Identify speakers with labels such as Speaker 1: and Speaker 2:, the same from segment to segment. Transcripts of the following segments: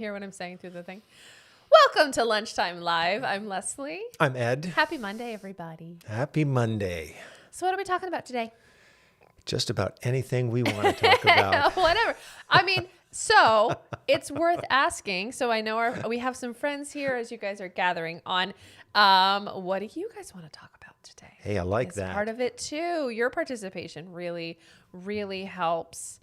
Speaker 1: hear what I'm saying through the thing? Welcome to Lunchtime Live. I'm Leslie.
Speaker 2: I'm Ed.
Speaker 1: Happy Monday, everybody.
Speaker 2: Happy Monday.
Speaker 1: So what are we talking about today?
Speaker 2: Just about anything we want to talk about.
Speaker 1: Whatever. I mean, so it's worth asking. So I know we have some friends here as you guys are gathering on. What do you guys want to talk about today?
Speaker 2: Hey, I like
Speaker 1: It's
Speaker 2: that.
Speaker 1: part of it too. Your participation really, really helps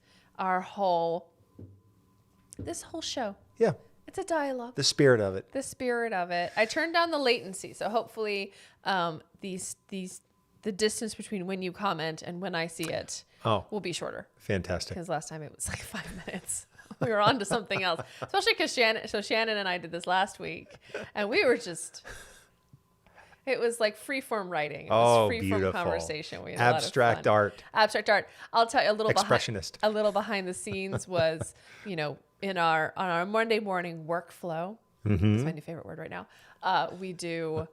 Speaker 1: this whole show.
Speaker 2: Yeah,
Speaker 1: It's a dialogue.
Speaker 2: the spirit of it.
Speaker 1: The spirit of it. I turned down the latency, so hopefully the distance between when you comment and when I see it will be shorter.
Speaker 2: Fantastic.
Speaker 1: Because last time it was like 5 minutes. We were on to something else, especially because Shannon and I did this last week, and we were just. It was like free-form writing. It was free-form
Speaker 2: beautiful.
Speaker 1: Conversation. We had
Speaker 2: Abstract
Speaker 1: a lot of fun.
Speaker 2: art.
Speaker 1: Abstract art. I'll tell you
Speaker 2: Expressionist.
Speaker 1: a little behind the scenes was, on our Monday morning workflow. That's my new favorite word right now. We record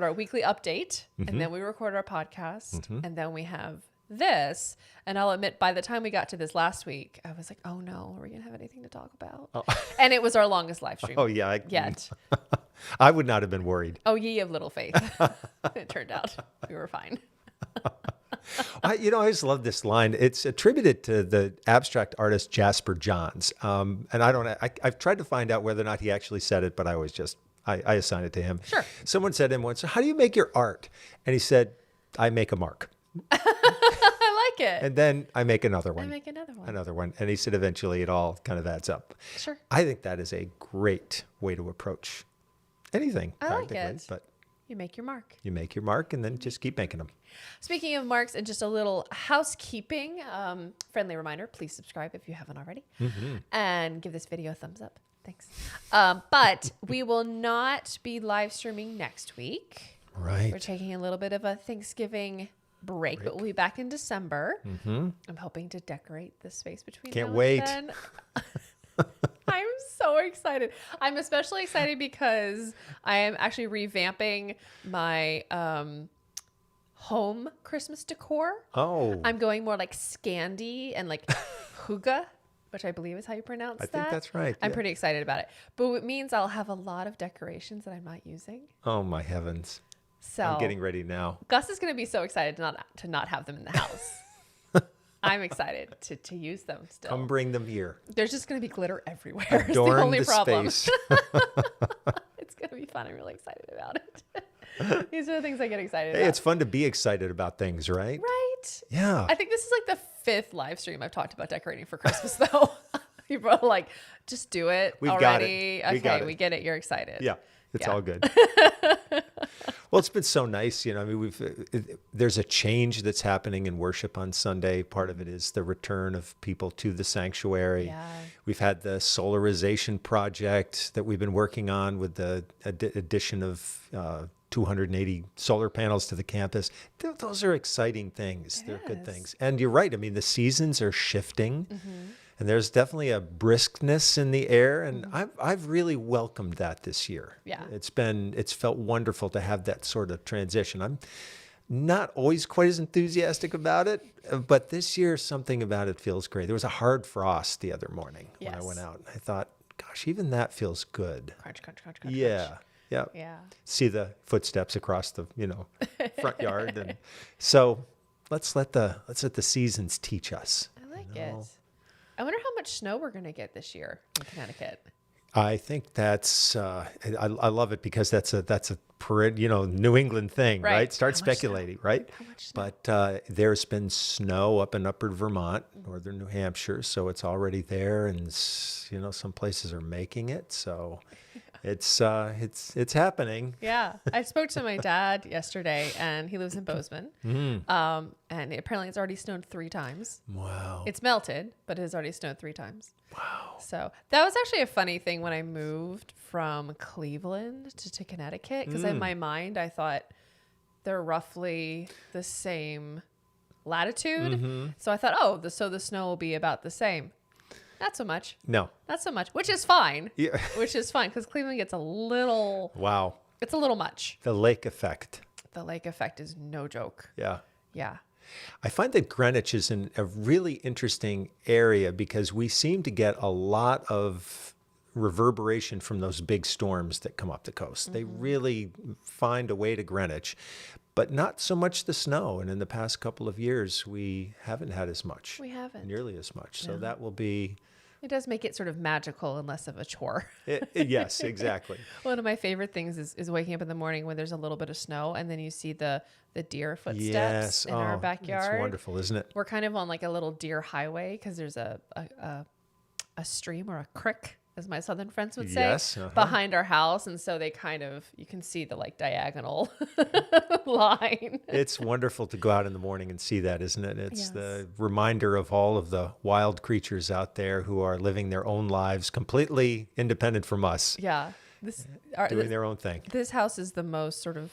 Speaker 1: our weekly update, and then we record our podcast, and then we have this. And I'll admit, by the time we got to this last week, I was like, oh no, are we going to have anything to talk about? And it was our longest live stream.
Speaker 2: Oh, yeah.
Speaker 1: Yet.
Speaker 2: I would not have been worried.
Speaker 1: Oh, ye of little faith. It turned out we were fine.
Speaker 2: I always love this line. It's attributed to the abstract artist Jasper Johns. And I've tried to find out whether or not he actually said it, but I always I assign it to him.
Speaker 1: Sure.
Speaker 2: Someone said to him once, so how do you make your art? And he said, I make a mark.
Speaker 1: I like it.
Speaker 2: And then I make another one.
Speaker 1: I make another one.
Speaker 2: Another one. And he said eventually it all kind of adds up.
Speaker 1: Sure.
Speaker 2: I think that is a great way to approach anything.
Speaker 1: I like it.
Speaker 2: But
Speaker 1: You make your mark.
Speaker 2: you make your mark and then just keep making them.
Speaker 1: Speaking of marks and just a little housekeeping, friendly reminder, please subscribe if you haven't already. And give this video a thumbs up. Thanks. But we will not be live streaming next week.
Speaker 2: Right.
Speaker 1: We're taking a little bit of a Thanksgiving break, but we'll be back in December. I'm hoping to decorate the space between
Speaker 2: Can't
Speaker 1: now
Speaker 2: wait.
Speaker 1: and then. I'm so excited. I'm especially excited because I am actually revamping my home Christmas decor.
Speaker 2: Oh.
Speaker 1: I'm going more like Scandi and like Hygge, which I believe is how you pronounce that.
Speaker 2: I think that's right.
Speaker 1: I'm
Speaker 2: yeah.
Speaker 1: pretty excited about it. But it means I'll have a lot of decorations that I'm not using.
Speaker 2: Oh, my heavens.
Speaker 1: So
Speaker 2: I'm getting ready now.
Speaker 1: Gus is going to be so excited to not have them in the house. I'm excited to use them still.
Speaker 2: Come bring them here.
Speaker 1: There's just going to be glitter everywhere. It's the
Speaker 2: Adorn
Speaker 1: only
Speaker 2: the
Speaker 1: problem.
Speaker 2: space.
Speaker 1: It's going to be fun. I'm really excited about it. These are the things I get excited
Speaker 2: Hey,
Speaker 1: about.
Speaker 2: it's fun to be excited about things, right?
Speaker 1: Right?
Speaker 2: Yeah.
Speaker 1: I think this is like the 5th live stream I've talked about decorating for Christmas, though. People are like, just do it
Speaker 2: We've got
Speaker 1: already.
Speaker 2: it. We got it.
Speaker 1: We get it. You're excited.
Speaker 2: Yeah. It's
Speaker 1: Yeah.
Speaker 2: all good. Well, it's been so nice. I mean, there's a change that's happening in worship on Sunday. Part of it is the return of people to the sanctuary.
Speaker 1: Yeah.
Speaker 2: We've had the solarization project that we've been working on with the addition of 280 solar panels to the campus. Those are exciting things. They're good
Speaker 1: Yes.
Speaker 2: things. And you're right. I mean, the seasons are shifting. And there's definitely a briskness in the air, and I've really welcomed that this year.
Speaker 1: Yeah.
Speaker 2: It's felt wonderful to have that sort of transition. I'm not always quite as enthusiastic about it, but this year something about it feels great. There was a hard frost the other morning when I
Speaker 1: Yes.
Speaker 2: went out, and I thought, gosh, even that feels good.
Speaker 1: Crunch, crunch, crunch, crunch.
Speaker 2: Yeah.
Speaker 1: Crunch.
Speaker 2: Yeah.
Speaker 1: Yeah.
Speaker 2: See the footsteps across the front yard, and so let's let the seasons teach us.
Speaker 1: I like it. I wonder how much snow we're going to get this year in Connecticut.
Speaker 2: I think that's I love it because that's a New England thing, right? Start
Speaker 1: How much
Speaker 2: speculating, right?
Speaker 1: How much snow?
Speaker 2: But there's been snow up in upper Vermont, northern New Hampshire, so it's already there, and some places are making it, so it's happening.
Speaker 1: Yeah. I spoke to my dad yesterday, and he lives in Bozeman. And apparently it's already snowed 3 times.
Speaker 2: Wow.
Speaker 1: It's melted, but it has already snowed 3 times.
Speaker 2: Wow.
Speaker 1: So that was actually a funny thing when I moved from Cleveland to Connecticut, because in my mind, I thought they're roughly the same latitude. So I thought, so the snow will be about the same. Not so much.
Speaker 2: No.
Speaker 1: Not so much, which is fine.
Speaker 2: Yeah.
Speaker 1: Which is fine, because Cleveland gets a little,
Speaker 2: Wow.
Speaker 1: it's a little much.
Speaker 2: The lake effect.
Speaker 1: The lake effect is no joke.
Speaker 2: Yeah.
Speaker 1: Yeah.
Speaker 2: I find that Greenwich is in a really interesting area because we seem to get a lot of reverberation from those big storms that come up the coast. They really find a way to Greenwich, but not so much the snow. And in the past couple of years, we haven't had as much.
Speaker 1: We haven't.
Speaker 2: Nearly as much. So
Speaker 1: No.
Speaker 2: that will be...
Speaker 1: It does make it sort of magical and less of a chore.
Speaker 2: Yes, exactly.
Speaker 1: One of my favorite things is waking up in the morning when there's a little bit of snow and then you see the deer footsteps
Speaker 2: Yes.
Speaker 1: in our backyard.
Speaker 2: It's wonderful, isn't it?
Speaker 1: We're kind of on like a little deer highway because there's a stream or a creek, as my southern friends would say,
Speaker 2: Yes,
Speaker 1: behind our house. And so they kind of, you can see the like diagonal line.
Speaker 2: It's wonderful to go out in the morning and see that, isn't it? It's
Speaker 1: Yes.
Speaker 2: the reminder of all of the wild creatures out there who are living their own lives completely independent from us,
Speaker 1: Yeah.
Speaker 2: doing their own thing.
Speaker 1: This house is the most sort of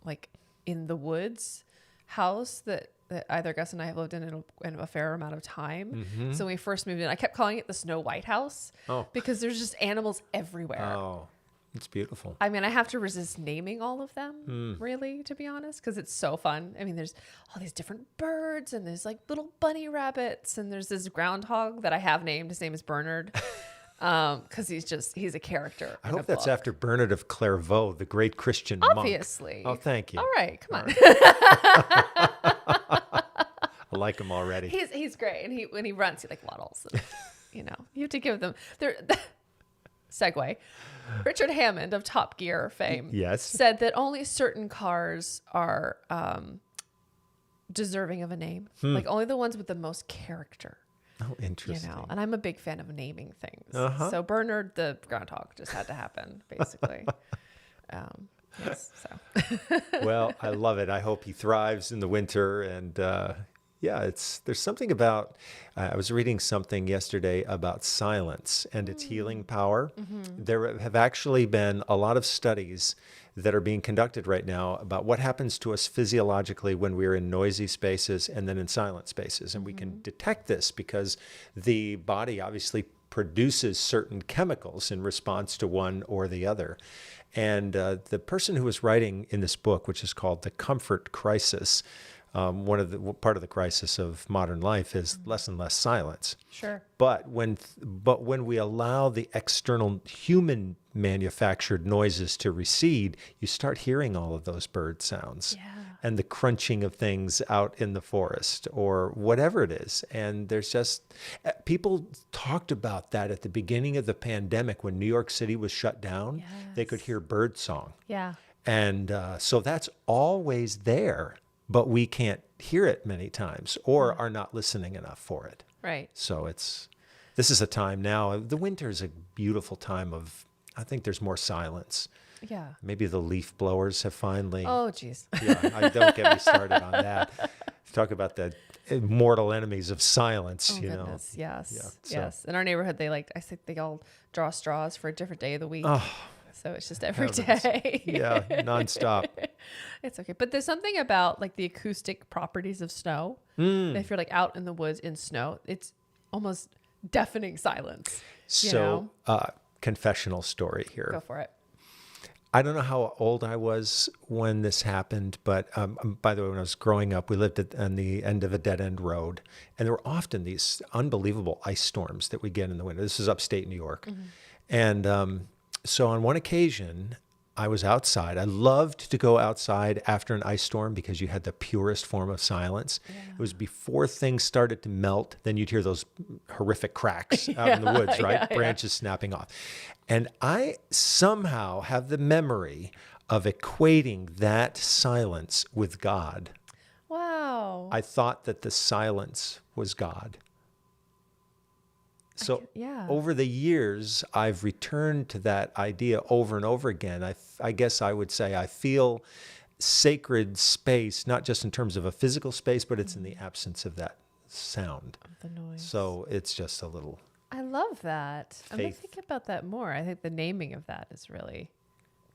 Speaker 1: like in the woods house that either Gus and I have lived in a fair amount of time. So when we first moved in, I kept calling it the Snow White house because there's just animals everywhere.
Speaker 2: Oh, it's beautiful.
Speaker 1: I mean, I have to resist naming all of them, really, to be honest, because it's so fun. I mean, there's all these different birds and there's like little bunny rabbits and there's this groundhog that I have named. His name is Bernard. Because he's a character.
Speaker 2: I hope that's after Bernard of Clairvaux, the great Christian monk.
Speaker 1: Obviously.
Speaker 2: Oh, thank you.
Speaker 1: All right, come on.
Speaker 2: I like him already.
Speaker 1: He's great, and when he runs, he like waddles. And, you have to give them their segue. Richard Hammond of Top Gear fame,
Speaker 2: Yes.
Speaker 1: said that only certain cars are deserving of a name, like only the ones with the most character.
Speaker 2: Oh, interesting.
Speaker 1: And I'm a big fan of naming things. So Bernard the groundhog just had to happen, basically. Yes. So.
Speaker 2: Well, I love it. I hope he thrives in the winter. And there's something about, I was reading something yesterday about silence and its healing power. There have actually been a lot of studies that are being conducted right now about what happens to us physiologically when we're in noisy spaces and then in silent spaces. And we can detect this because the body obviously produces certain chemicals in response to one or the other. And the person who was writing in this book, which is called The Comfort Crisis, part of the crisis of modern life is less and less silence.
Speaker 1: Sure.
Speaker 2: But when we allow the external human manufactured noises to recede, you start hearing all of those bird sounds and the crunching of things out in the forest or whatever it is. And there's just, people talked about that at the beginning of the pandemic when New York City was shut down. They could hear bird song. Yeah. And so that's always there, but we can't hear it many times or are not listening enough for it. Right. So this is a time now. The winter is a beautiful time of, I think there's more silence. Yeah. Maybe the leaf blowers have finally. Oh, geez. Don't get me started on that. Talk about the mortal enemies of silence. Oh, goodness.
Speaker 1: Yes. Yes. In our neighborhood, I think they all draw straws for a different day of the week. Oh. So it's just every day.
Speaker 2: Yeah, nonstop.
Speaker 1: It's okay. But there's something about like the acoustic properties of snow. If you're like out in the woods in snow, it's almost deafening silence.
Speaker 2: So, confessional story here.
Speaker 1: Go for it.
Speaker 2: I don't know how old I was when this happened, but by the way, when I was growing up, we lived on the end of a dead-end road, and there were often these unbelievable ice storms that we get in the winter. This is upstate New York. And so on one occasion, I was outside. I loved to go outside after an ice storm because you had the purest form of silence. It was before things started to melt. Then you'd hear those horrific cracks out in the woods, right? Branches snapping off. And I somehow have the memory of equating that silence with God. Wow. I thought that the silence was God. So over the years, I've returned to that idea over and over again. I guess I would say I feel sacred space, not just in terms of a physical space, but it's in the absence of that sound. Of the noise. So it's just a little.
Speaker 1: I love that. I'm going to think about that more. I think the naming of that is really,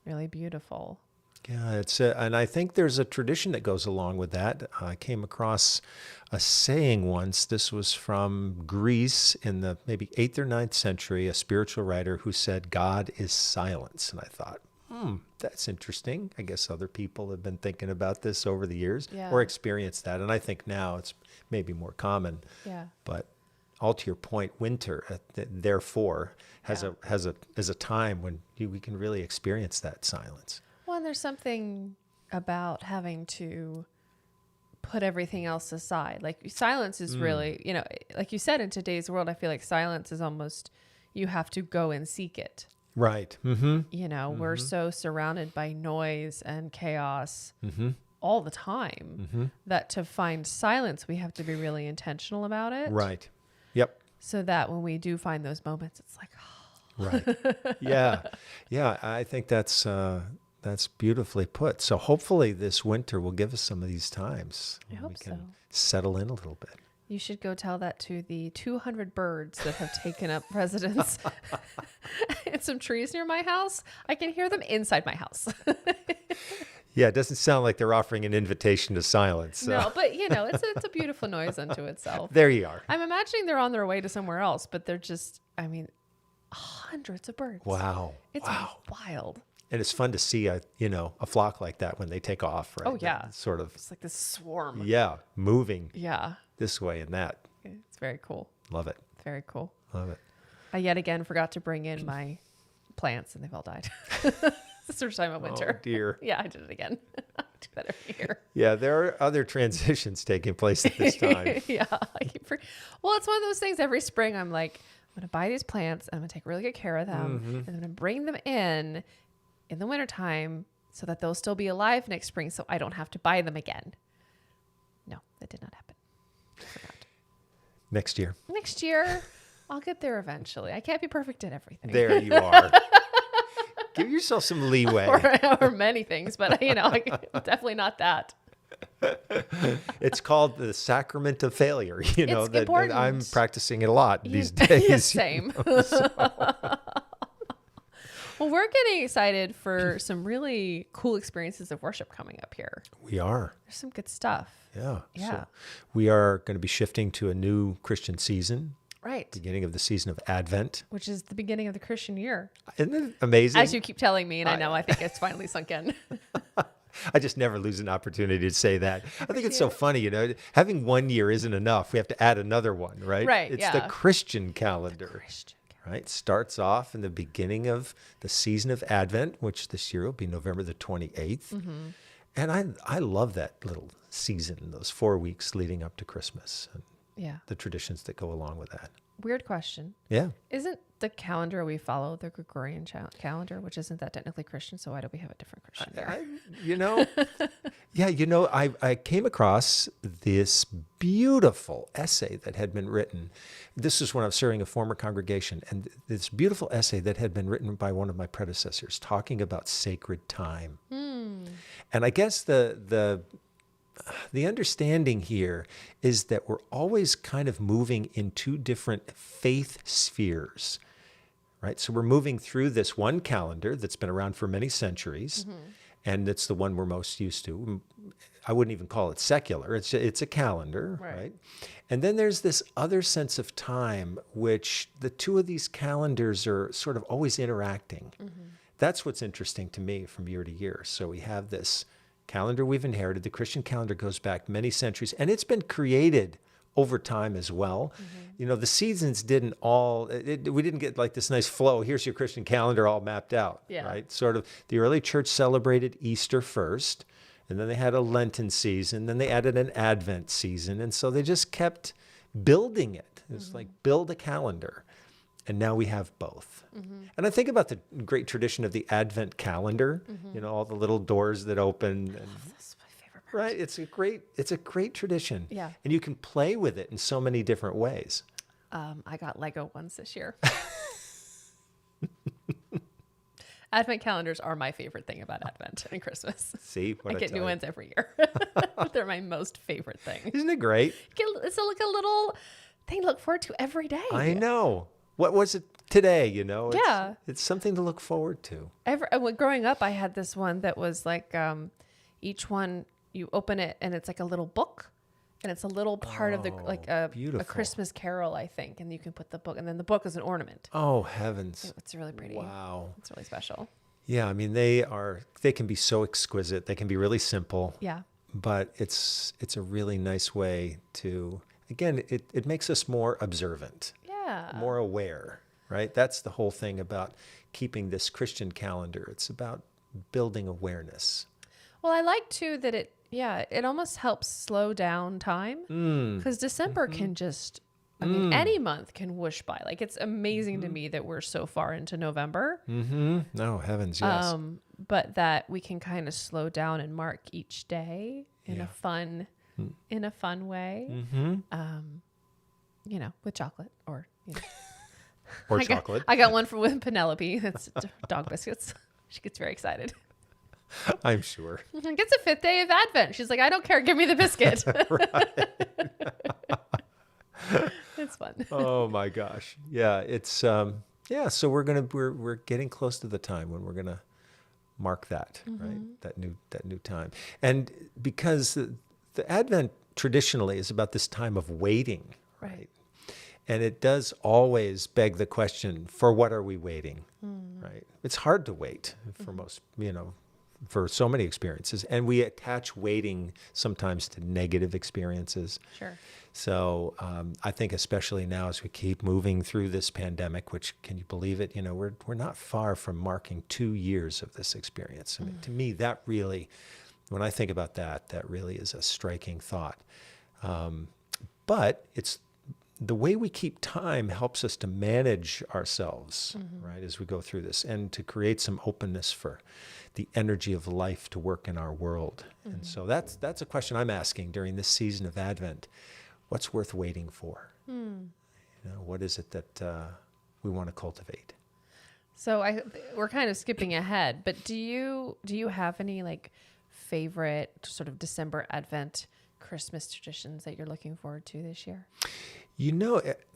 Speaker 1: really beautiful.
Speaker 2: Yeah, and I think there's a tradition that goes along with that. I came across a saying once. This was from Greece in the maybe 8th or 9th century, a spiritual writer who said, God is silence. And I thought, that's interesting. I guess other people have been thinking about this over the years
Speaker 1: Yeah.
Speaker 2: or experienced that. And I think now it's maybe more common.
Speaker 1: Yeah.
Speaker 2: But all to your point, winter, therefore, has a time when we can really experience that silence.
Speaker 1: Well, and there's something about having to put everything else aside. Like silence is really, like you said, in today's world, I feel like silence is almost, you have to go and seek it.
Speaker 2: Right. Mm-hmm.
Speaker 1: We're so surrounded by noise and chaos all the time that to find silence, we have to be really intentional about it.
Speaker 2: Right. Yep.
Speaker 1: So that when we do find those moments, it's like,
Speaker 2: Right. Yeah. Yeah. I think that's beautifully put. So hopefully this winter will give us some of these times.
Speaker 1: I hope
Speaker 2: we can
Speaker 1: so.
Speaker 2: settle in a little bit.
Speaker 1: You should go tell that to the 200 birds that have taken up residence in some trees near my house. I can hear them inside my house.
Speaker 2: Yeah, it doesn't sound like they're offering an invitation to silence. So.
Speaker 1: No, but it's a beautiful noise unto itself.
Speaker 2: There you are.
Speaker 1: I'm imagining they're on their way to somewhere else, but they're just, hundreds of birds.
Speaker 2: Wow.
Speaker 1: It's
Speaker 2: wow.
Speaker 1: wild.
Speaker 2: And it's fun to see a flock like that when they take off, right?
Speaker 1: Oh, yeah.
Speaker 2: That sort of.
Speaker 1: It's like this swarm.
Speaker 2: Yeah, moving
Speaker 1: Yeah.
Speaker 2: this way and that.
Speaker 1: It's very cool.
Speaker 2: Love it.
Speaker 1: Very cool.
Speaker 2: Love it.
Speaker 1: I yet again forgot to bring in my plants and they've all died. It's the first time of winter.
Speaker 2: Oh, dear.
Speaker 1: Yeah, I did it again. I do that every year.
Speaker 2: Yeah, there are other transitions taking place at this time.
Speaker 1: Yeah. Well, it's one of those things every spring I'm like, I'm going to buy these plants and I'm going to take really good care of them. And I'm going to bring them in the wintertime so that they'll still be alive next spring so I don't have to buy them again. No, that did not happen. I forgot.
Speaker 2: Next year.
Speaker 1: Next year, I'll get there eventually. I can't be perfect at everything.
Speaker 2: There you are. Give yourself some leeway.
Speaker 1: or many things, but definitely not that.
Speaker 2: It's called the sacrament of failure.
Speaker 1: It's
Speaker 2: that
Speaker 1: important.
Speaker 2: I'm practicing it a lot these days.
Speaker 1: Yeah, same. Well, we're getting excited for some really cool experiences of worship coming up here.
Speaker 2: We are.
Speaker 1: There's some good stuff.
Speaker 2: Yeah.
Speaker 1: Yeah.
Speaker 2: So we are going to be shifting to a new Christian season.
Speaker 1: Right.
Speaker 2: Beginning of the season of Advent.
Speaker 1: Which is the beginning of the Christian year.
Speaker 2: Isn't it amazing?
Speaker 1: As you keep telling me, and I think it's finally sunk in.
Speaker 2: I just never lose an opportunity to say that. I think it's so funny, having 1 year isn't enough. We have to add another one, right?
Speaker 1: Right,
Speaker 2: It's
Speaker 1: yeah.
Speaker 2: the Christian calendar. Right? Starts off in the beginning of the season of Advent, which this year will be November the 28th. And I love that little season, those 4 weeks leading up to Christmas and
Speaker 1: Yeah.
Speaker 2: the traditions that go along with that.
Speaker 1: Weird question.
Speaker 2: Yeah.
Speaker 1: Isn't the calendar we follow the Gregorian calendar, which isn't that technically Christian? So why do we have a different Christian year?
Speaker 2: I came across this beautiful essay that had been written. This is when I was serving a former congregation, and this beautiful essay that had been written by one of my predecessors talking about sacred time. And I guess the understanding here is that we're always kind of moving in two different faith spheres, right? So we're moving through this one calendar that's been around for many centuries, and it's the one we're most used to. I wouldn't even call it secular. It's a calendar, right? And then there's this other sense of time, which the two of these calendars are sort of always interacting. That's what's interesting to me from year to year. So we have this calendar we've inherited. The Christian calendar goes back many centuries, and it's been created over time as well. The seasons didn't we didn't get like this nice flow. Here's your Christian calendar all mapped out, right? Sort of the early church celebrated Easter first, and then they had a Lenten season, then they added an Advent season, and so they just kept building it. It's like build a calendar. And now we have both. And I think about the great tradition of the Advent calendar, all the little doors that open. And,
Speaker 1: That's my favorite part.
Speaker 2: right? It's a great tradition.
Speaker 1: Yeah.
Speaker 2: And you can play with it in so many different ways.
Speaker 1: I got Lego ones this year. Advent calendars are my favorite thing about Advent and Christmas.
Speaker 2: See what
Speaker 1: I get new ones every year. They're my most favorite thing.
Speaker 2: Isn't it great?
Speaker 1: It's like a little thing to look forward to every day.
Speaker 2: I know. What was it today? It's something to look forward to.
Speaker 1: Growing up, I had this one that was like each one you open it and it's like a little book, and it's a little part of a
Speaker 2: beautiful.
Speaker 1: Christmas carol, I think, and you can put the book, and then the book is an ornament.
Speaker 2: Oh heavens!
Speaker 1: It's really pretty.
Speaker 2: Wow.
Speaker 1: It's really special.
Speaker 2: Yeah, I mean, they can be so exquisite. They can be really simple,
Speaker 1: Yeah.
Speaker 2: but it's a really nice way to, again, it makes us more observant,
Speaker 1: Yeah.
Speaker 2: more aware, right? That's the whole thing about keeping this Christian calendar. It's about building awareness.
Speaker 1: Well, I like too that it almost helps slow down time because December can just, I mean, any month can whoosh by. Like it's amazing to me that we're so far into November.
Speaker 2: No, heavens, yes.
Speaker 1: But that we can kind of slow down and mark each day in
Speaker 2: Yeah.
Speaker 1: a fun way. With chocolate or
Speaker 2: Or
Speaker 1: I
Speaker 2: chocolate.
Speaker 1: I got one with Penelope. That's dog biscuits. She gets very excited.
Speaker 2: I'm sure.
Speaker 1: It's a 5th day of Advent. She's like, I don't care. Give me the biscuit. It's fun.
Speaker 2: Oh my gosh. Yeah, it's so we're getting close to the time when we're gonna mark that, right? That new time. And because the Advent traditionally is about this time of waiting, right? And it does always beg the question, for what are we waiting? Right? It's hard to wait for most, for so many experiences. And we attach waiting sometimes to negative experiences.
Speaker 1: Sure.
Speaker 2: So I think especially now as we keep moving through this pandemic, which, can you believe it? We're not far from marking 2 years of this experience. I mean, to me, that really, when I think about that really is a striking thought. But it's the way we keep time helps us to manage ourselves, right, as we go through this, and to create some openness for the energy of life to work in our world. And so that's a question I'm asking during this season of Advent. What's worth waiting for? What is it that we want to cultivate?
Speaker 1: So we're kind of skipping ahead, but do you have any like favorite sort of December Advent Christmas traditions that you're looking forward to this year?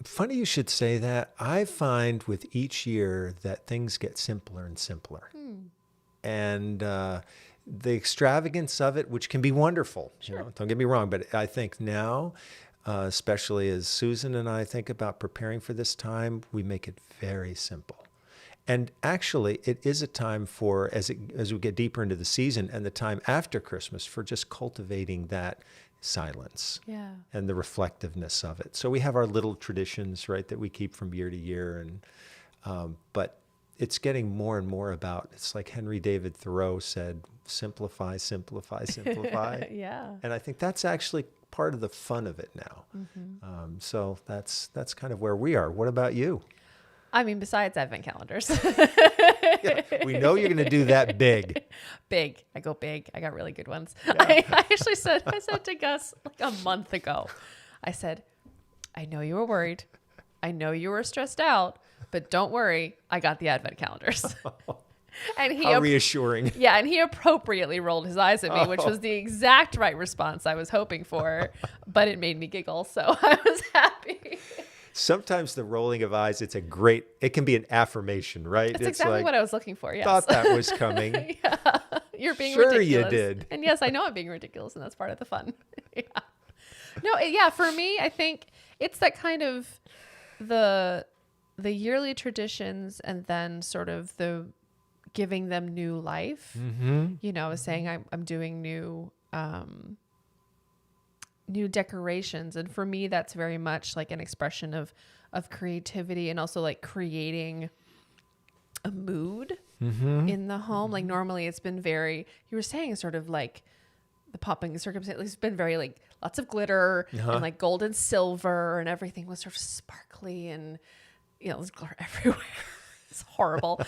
Speaker 2: Funny you should say that. I find with each year that things get simpler and simpler. And the extravagance of it, which can be wonderful, don't get me wrong, but I think now, especially as Susan and I think about preparing for this time, we make it very simple. And actually, it is a time for, as we get deeper into the season and the time after Christmas, for just cultivating that silence and the reflectiveness of it. So we have our little traditions, right, that we keep from year to year, and but it's getting more and more about, it's like Henry David Thoreau said, simplify, simplify, simplify.
Speaker 1: Yeah.
Speaker 2: And I think that's actually part of the fun of it now. So that's kind of where we are. What about you?
Speaker 1: I mean, besides Advent calendars.
Speaker 2: Yeah, we know you're going to do that big.
Speaker 1: Big. I go big. I got really good ones. Yeah. I actually said to Gus like a month ago, I said, I know you were worried. I know you were stressed out, but don't worry. I got the Advent calendars. And
Speaker 2: How reassuring.
Speaker 1: Yeah, and he appropriately rolled his eyes at me, which was the exact right response I was hoping for, but it made me giggle, so I was happy.
Speaker 2: Sometimes the rolling of eyes, it can be an affirmation, right?
Speaker 1: It's exactly like, what I was looking for, yes.
Speaker 2: Thought that was coming.
Speaker 1: Yeah, you're being
Speaker 2: sure
Speaker 1: ridiculous.
Speaker 2: You did.
Speaker 1: And yes, I know I'm being ridiculous, and that's part of the fun. Yeah. For me, I think it's that kind of the yearly traditions and then sort of the giving them new life. I was saying I'm doing new decorations, and for me that's very much like an expression of creativity and also like creating a mood in the home. Like normally it's been very, you were saying, sort of like the popping circumstance, it's been very like lots of glitter and like gold and silver, and everything was sort of sparkly, and there's glitter everywhere. It's horrible.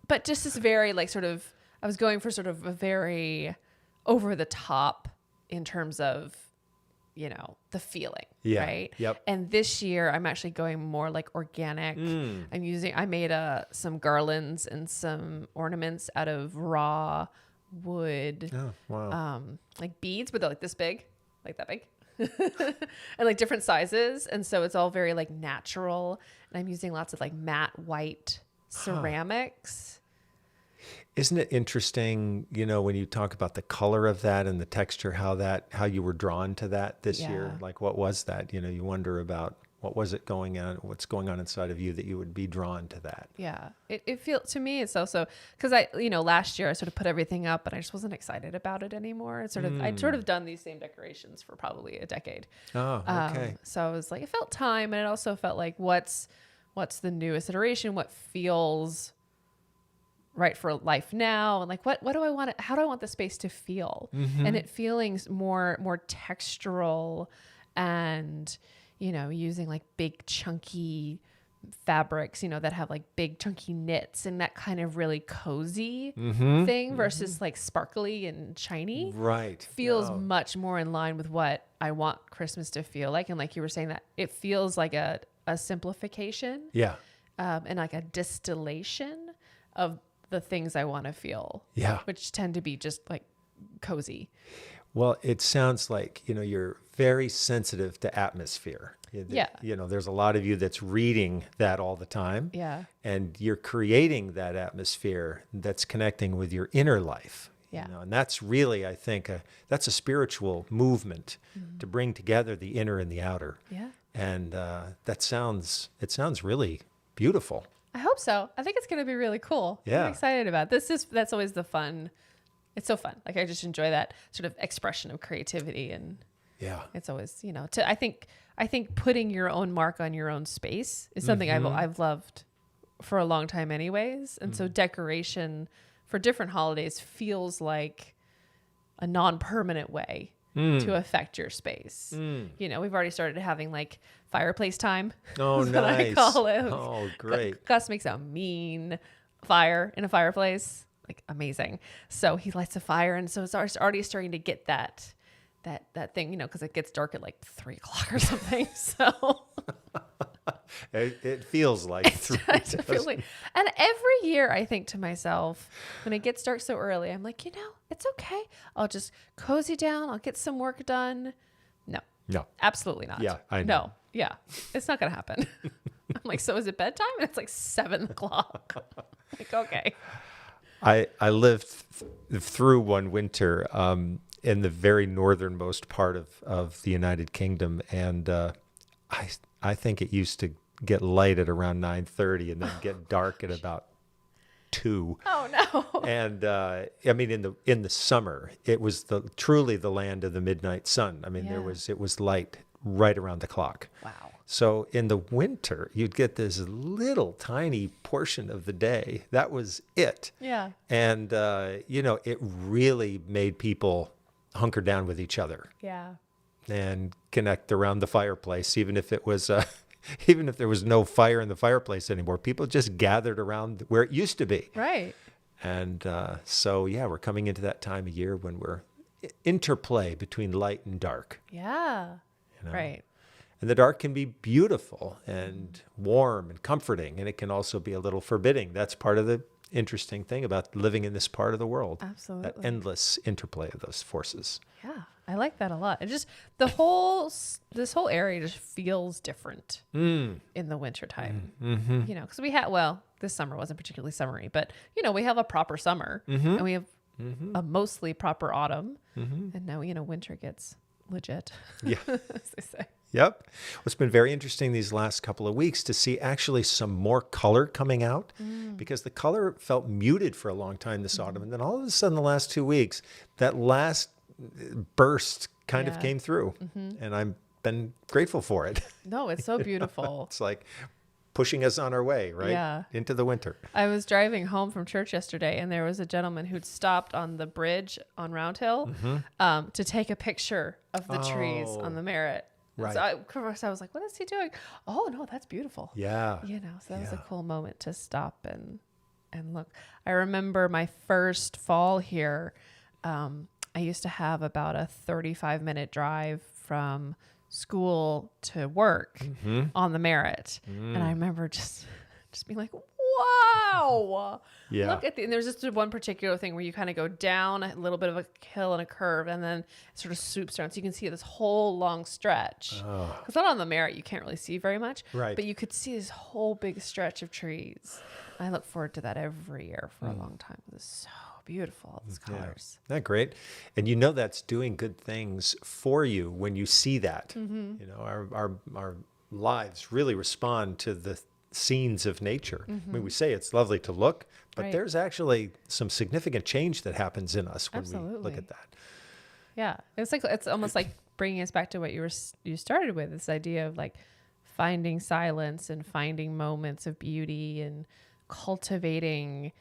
Speaker 1: But just this very like sort of, I was going for sort of a very over the top in terms of, the feeling, right?
Speaker 2: Yep.
Speaker 1: And this year I'm actually going more like organic. I made some garlands and some ornaments out of raw wood.
Speaker 2: Oh, wow.
Speaker 1: Like beads, but they're like this big, like that big. And like different sizes. And so it's all very like natural. And I'm using lots of like matte white ceramics.
Speaker 2: Isn't it interesting, when you talk about the color of that and the texture, how you were drawn to that this year? Like, what was that? You wonder about What was it going on? What's going on inside of you that you would be drawn to that?
Speaker 1: Yeah. It feels to me, it's also because last year I sort of put everything up and I just wasn't excited about it anymore. I'd sort of done these same decorations for probably a decade.
Speaker 2: Oh, okay.
Speaker 1: So I was like, it felt time. And it also felt like, what's the newest iteration? What feels right for life now? And like, what do I want? How do I want the space to feel? And it feeling more textural and, using like big chunky fabrics, that have like big chunky knits and that kind of really cozy thing versus like sparkly and shiny.
Speaker 2: Right.
Speaker 1: Feels much more in line with what I want Christmas to feel like. And like you were saying, that it feels like a simplification.
Speaker 2: Yeah.
Speaker 1: And like a distillation of the things I want to feel.
Speaker 2: Yeah.
Speaker 1: Which tend to be just like cozy.
Speaker 2: Well, it sounds like, you're very sensitive to atmosphere.
Speaker 1: Yeah.
Speaker 2: There's a lot of you that's reading that all the time.
Speaker 1: Yeah.
Speaker 2: And you're creating that atmosphere that's connecting with your inner life.
Speaker 1: Yeah.
Speaker 2: And that's really, I think, that's a spiritual movement to bring together the inner and the outer.
Speaker 1: Yeah.
Speaker 2: And it sounds really beautiful.
Speaker 1: I hope so. I think it's going to be really cool.
Speaker 2: Yeah.
Speaker 1: I'm excited about it. That's always the fun. It's so fun. Like I just enjoy that sort of expression of creativity, and
Speaker 2: yeah,
Speaker 1: it's always, I think putting your own mark on your own space is something I've loved for a long time anyways. And so decoration for different holidays feels like a non-permanent way to affect your space. We've already started having like fireplace time.
Speaker 2: Oh,
Speaker 1: That's what I
Speaker 2: nice.
Speaker 1: call it.
Speaker 2: Oh, great.
Speaker 1: Gus makes a mean fire in a fireplace. Like amazing. So he lights a fire. And so it's already starting to get that thing, because it gets dark at like 3:00 or something. So
Speaker 2: it feels like three.
Speaker 1: And every year I think to myself, when it gets dark so early, I'm like, it's okay. I'll just cozy down. I'll get some work done. No, absolutely not.
Speaker 2: Yeah, I know.
Speaker 1: No, yeah, it's not going to happen. I'm like, so is it bedtime? And it's like 7:00. Like, okay.
Speaker 2: I lived through one winter in the very northernmost part of the United Kingdom, and I think it used to get light at around 9:30 and then get dark at about 2.
Speaker 1: Oh no!
Speaker 2: And I mean, in the summer, it was truly the land of the midnight sun. I mean, it was light right around the clock.
Speaker 1: Wow.
Speaker 2: So in the winter, you'd get this little tiny portion of the day. That was it.
Speaker 1: Yeah.
Speaker 2: And, it really made people hunker down with each other.
Speaker 1: Yeah.
Speaker 2: And connect around the fireplace, even if it was, even if there was no fire in the fireplace anymore. People just gathered around where it used to be.
Speaker 1: Right.
Speaker 2: And so, we're coming into that time of year when we're interplay between light and dark.
Speaker 1: Yeah. Right.
Speaker 2: And the dark can be beautiful and warm and comforting, and it can also be a little forbidding. That's part of the interesting thing about living in this part of the world.
Speaker 1: Absolutely.
Speaker 2: That endless interplay of those forces.
Speaker 1: Yeah, I like that a lot. It just this whole area just feels different in the wintertime. Because we had, this summer wasn't particularly summery, but we have a proper summer and we have a mostly proper autumn, and now winter gets legit.
Speaker 2: Yeah.
Speaker 1: As they say.
Speaker 2: Yep. Well, it's been very interesting these last couple of weeks to see actually some more color coming out because the color felt muted for a long time this autumn. And then all of a sudden, the last 2 weeks, that last burst kind of came through. And I've been grateful for it.
Speaker 1: No, it's so beautiful.
Speaker 2: It's like pushing us on our way, right?
Speaker 1: Yeah.
Speaker 2: Into the winter.
Speaker 1: I was driving home from church yesterday, and there was a gentleman who'd stopped on the bridge on Round Hill to take a picture of the trees on the Merritt.
Speaker 2: Right.
Speaker 1: So of course I was like, what is he doing? Oh no, that's beautiful.
Speaker 2: Yeah.
Speaker 1: So that was a cool moment to stop and look. I remember my first fall here. I used to have about a 35-minute drive from school to work on the Merritt. And I remember just being like, wow.
Speaker 2: Yeah.
Speaker 1: Look at and there's just one particular thing where you kind of go down a little bit of a hill and a curve and then it sort of swoops down. So you can see this whole long stretch. Because not on the Merritt, you can't really see very much.
Speaker 2: Right.
Speaker 1: But you could see this whole big stretch of trees. I look forward to that every year for a long time. It was so beautiful, all these colors.
Speaker 2: Isn't that great? And that's doing good things for you when you see that. Our lives really respond to the scenes of nature. I mean, we say it's lovely to look, but
Speaker 1: Right.
Speaker 2: there's actually some significant change that happens in us when we look
Speaker 1: Absolutely.
Speaker 2: at that.
Speaker 1: Yeah. It's almost like bringing us back to what you started with, this idea of like finding silence and finding moments of beauty and cultivating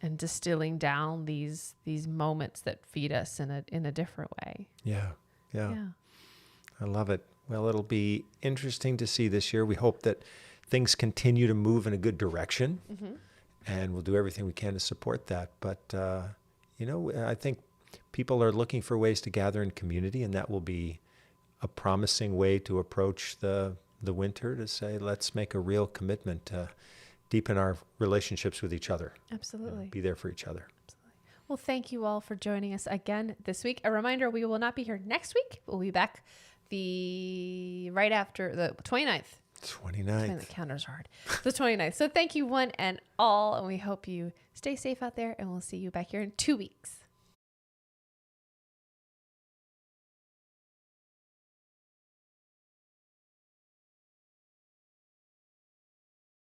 Speaker 1: and distilling down these moments that feed us in a different way.
Speaker 2: Yeah.
Speaker 1: Yeah.
Speaker 2: I love it. Well, it'll be interesting to see this year. We hope that things continue to move in a good direction, and we'll do everything we can to support that. But, I think people are looking for ways to gather in community, and that will be a promising way to approach the winter, to say, let's make a real commitment to deepen our relationships with each other.
Speaker 1: Absolutely.
Speaker 2: Be there for each other.
Speaker 1: Well, thank you all for joining us again this week. A reminder, we will not be here next week. We'll be back right after the 29th.
Speaker 2: 29th.
Speaker 1: The counter's hard. The 29th. So thank you one and all. And we hope you stay safe out there. And we'll see you back here in 2 weeks.